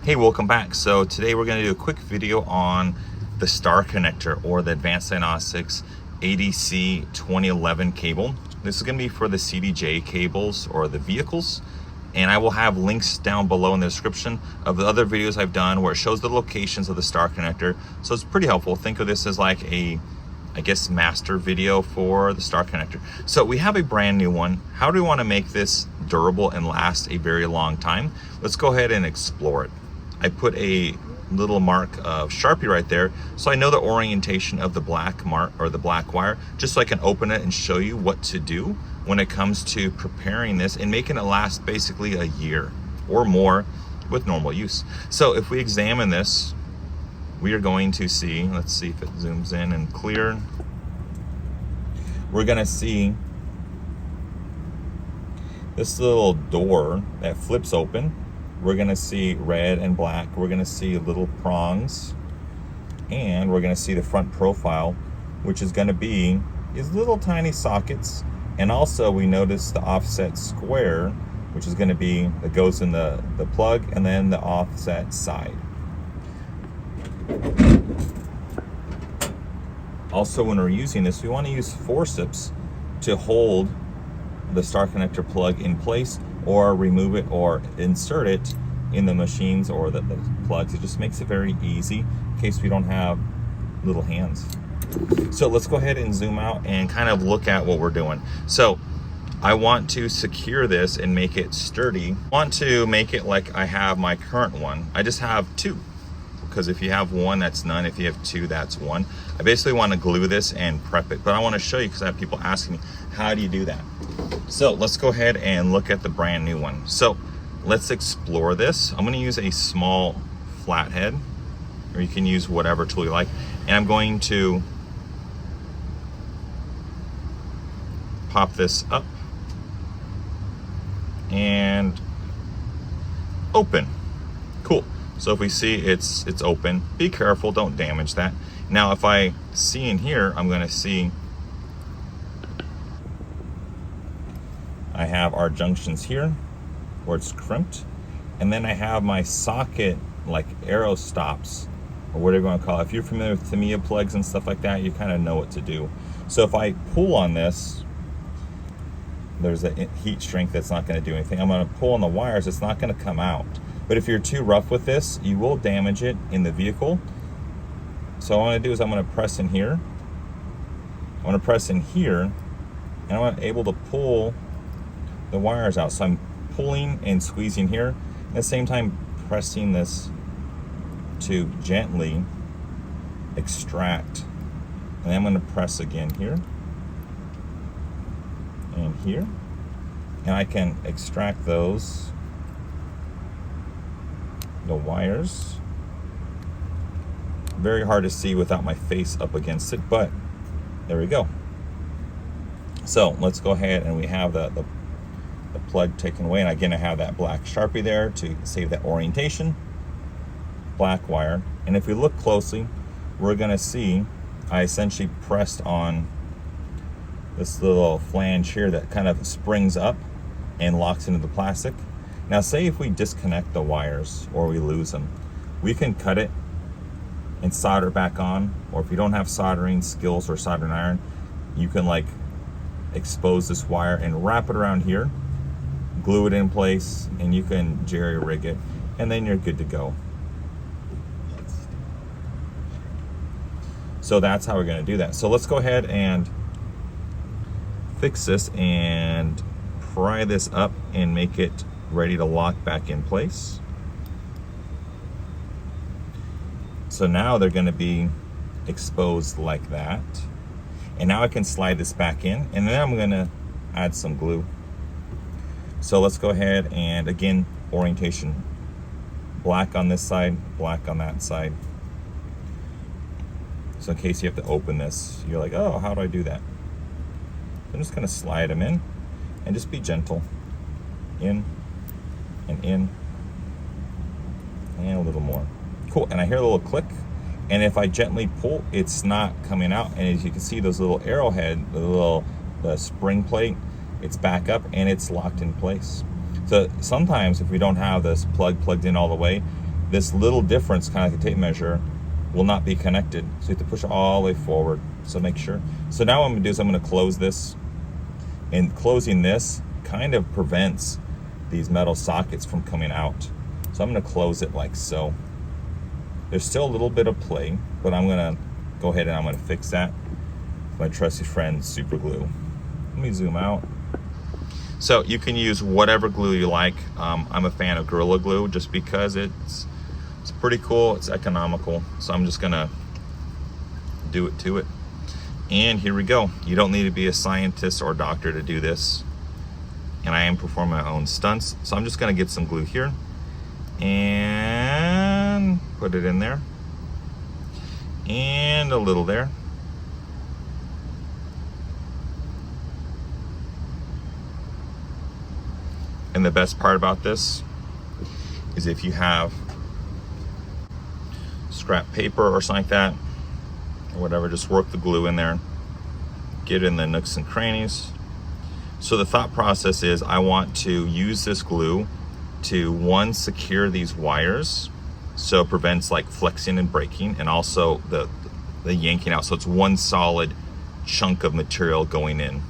Hey, welcome back. So today we're going to do a quick video on the star connector or the Advanced Diagnostics ADC2011 cable. This is going to be for the CDJ cables or the vehicles, and I will have links down below in the description of the other videos I've done where it shows the locations of the star connector. So it's pretty helpful. Think of this as like a, I guess, master video for the star connector. So we have a brand new one. How do we want to make this durable and last a very long time? Let's go ahead and explore it. I put a little mark of Sharpie right there so I know the orientation of the black mark or the black wire, just so I can open it and show you what to do when it comes to preparing this and making it last basically a year or more with normal use. So if we examine this, we are going to see, let's see if it zooms in and clear. We're going to see this little door that flips open. We're going to see red and black. We're going to see little prongs, and we're going to see the front profile, which is going to be these little tiny sockets. And also we notice the offset square, which is going to be that goes in the plug, and then the offset side. Also, when we're using this, we want to use forceps to hold the star connector plug in place, or remove it or insert it in the machines or the plugs. It just makes it very easy in case we don't have little hands. So let's go ahead and zoom out and kind of look at what we're doing. So I want to secure this and make it sturdy. I want to make it like I have my current one. I just have two, because if you have one, that's none. If you have two, that's one. I basically want to glue this and prep it, but I want to show you because I have people asking me, how do you do that? So let's go ahead and look at the brand new one. So let's explore this. I'm going to use a small flathead, or you can use whatever tool you like. And I'm going to pop this up and open. Cool. So if we see it's open, be careful, don't damage that. Now if I see in here, I'm going to see I have our junctions here where it's crimped, and then I have my socket like arrow stops, or whatever you want to call it. If you're familiar with Tamiya plugs and stuff like that, you kind of know what to do. So if I pull on this, there's a heat shrink that's not going to do anything. I'm going to pull on the wires, it's not going to come out. But if you're too rough with this, you will damage it in the vehicle. So what I'm going to do is I'm going to press in here. I'm going to press in here, and I'm able to pull the wires out. So I'm pulling and squeezing here, at the same time pressing this to gently extract. And then I'm going to press again here and here, and I can extract those, the wires. Very hard to see without my face up against it, but there we go. So let's go ahead, and we have the plug taken away, and again I have that black Sharpie there to save that orientation. Black wire, and if we look closely, we're going to see I essentially pressed on this little flange here that kind of springs up and locks into the plastic. Now say if we disconnect the wires or we lose them, we can cut it and solder it back on, or if you don't have soldering skills or soldering iron, you can like expose this wire and wrap it around here, glue it in place, and you can jerry rig it, and then you're good to go. So that's how we're going to do that. So let's go ahead and fix this and pry this up and make it ready to lock back in place. So now they're going to be exposed like that, and now I can slide this back in, and then I'm going to add some glue. So let's go ahead and, again, orientation. Black on this side, black on that side. So in case you have to open this, you're like, oh, how do I do that? I'm just going to slide them in and just be gentle. In and in and a little more. Cool. And I hear a little click, and if I gently pull, it's not coming out. And as you can see, those little arrowhead, the spring plate, it's back up and it's locked in place. So sometimes if we don't have this plug plugged in all the way, this little difference, kind of like a tape measure, will not be connected. So you have to push it all the way forward. So make sure. So now what I'm gonna do is I'm gonna close this, and closing this kind of prevents these metal sockets from coming out. So I'm gonna close it like so. There's still a little bit of play, but I'm gonna go ahead and I'm gonna fix that with my trusty friend, super glue. Let me zoom out. So you can use whatever glue you like. I'm a fan of Gorilla Glue just because it's pretty cool, it's economical. So I'm just gonna do it to it. And here we go. You don't need to be a scientist or doctor to do this. And I am performing my own stunts. So I'm just gonna get some glue here and put it in there. And a little there. And the best part about this is if you have scrap paper or something like that, or whatever, just work the glue in there, get it in the nooks and crannies. So the thought process is I want to use this glue to, one, secure these wires so it prevents like flexing and breaking, and also the yanking out, so it's one solid chunk of material going in.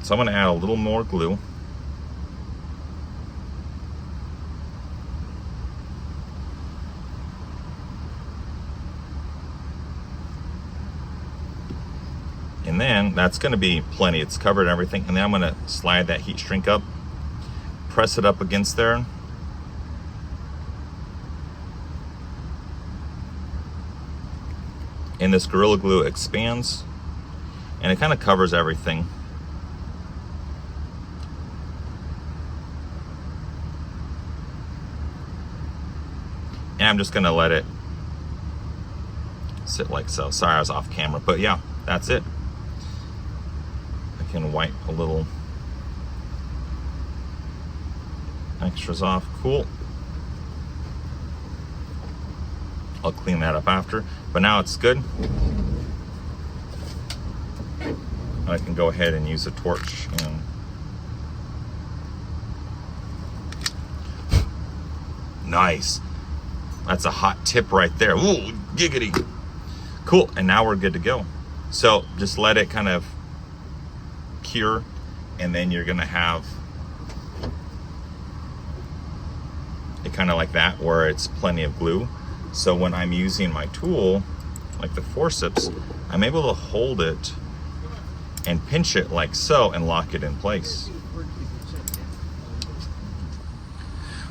So I'm going to add a little more glue. And then that's going to be plenty. It's covered and everything. And then I'm going to slide that heat shrink up, press it up against there. And this Gorilla Glue expands and it kind of covers everything. And I'm just going to let it sit like so. Sorry, I was off camera, but yeah, that's it. I can wipe a little extras off. Cool. I'll clean that up after, but now it's good. I can go ahead and use a torch and nice. That's a hot tip right there. Ooh, giggity. Cool, and now we're good to go. So just let it kind of cure, and then you're gonna have it kind of like that where it's plenty of glue. So when I'm using my tool, like the forceps, I'm able to hold it and pinch it like so and lock it in place.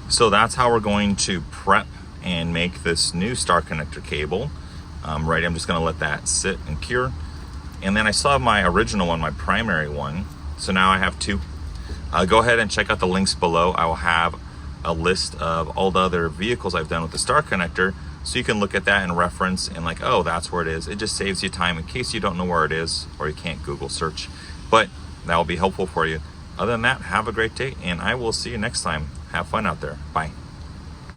So that's how we're going to prep and make this new star connector cable. Right, I'm just gonna let that sit and cure. And then I still have my original one, my primary one. So now I have two. Go ahead and check out the links below. I will have a list of all the other vehicles I've done with the star connector, so you can look at that and reference and like, oh, that's where it is. It just saves you time in case you don't know where it is or you can't Google search. But that will be helpful for you. Other than that, have a great day, and I will see you next time. Have fun out there. Bye.